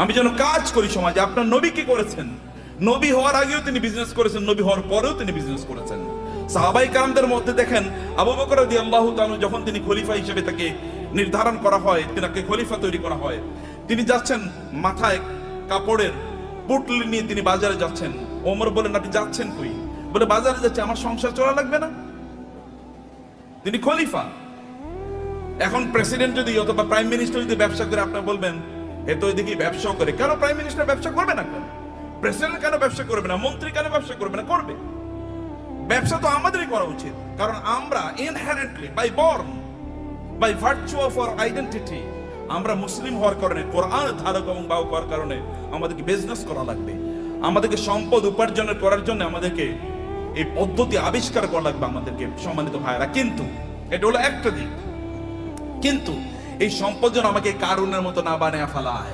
আমি যেন কাজ করি সমাজে। আপনার নবী কি করেছেন? নবী হওয়ার আগেও তিনি বিজনেস করেছেন, নবী হওয়ার পরেও তিনি বিজনেস করেছেন। সাহাবাই কারামদের মধ্যে দেখেন, আবু বকর রাদিয়াল্লাহু তাআলা যখন তিনি খলিফা হিসেবে তাকে নির্ধারণ করা হয়, তিনাকে খলিফা তৈরি করা হয়, তিনি যাচ্ছেন মাথায় কাপড়ের পুটলি নিয়ে তিনি বাজারে যাচ্ছেন। ওমর বলেন, আপনি যাচ্ছেন কই? বলে, বাজারে যাচ্ছে, আমার সংসার চলা লাগবে না? তিনি খলিফা। এখন প্রেসিডেন্ট যদি অথবা প্রাইম মিনিস্টার যদি ব্যবসা করে, আপনার বলবেন এ তো এদিকে ব্যবসা করে। কেন প্রাইম মিনিস্টার ব্যবসা করবে না? কেন প্রেসিডেন্ট কেন ব্যবসা করবে না? মন্ত্রী কেন ব্যবসা করবে না? করবে। ব্যবসা তো আমাদেরই করা উচিত, কারণ আমরা inherently by born, by virtue of our identity, আমরা মুসলিম হওয়ার কারণে, কোরআনের ধারক এবং বাহক হওয়ার কারণে আমাদেরকে বিজনেস করা লাগবে। আমাদেরকে সম্পদ উপার্জনের করার জন্য আমাদেরকে এই পদ্ধতি আবিষ্কার করা লাগবে আমাদেরকে, সম্মানিত ভাইয়েরা। কিন্তু এটা হলো একটা দিক। কিন্তু এই সম্পদ যেন আমাকে কারুনের মতো না বানিয়ে ফেলায়।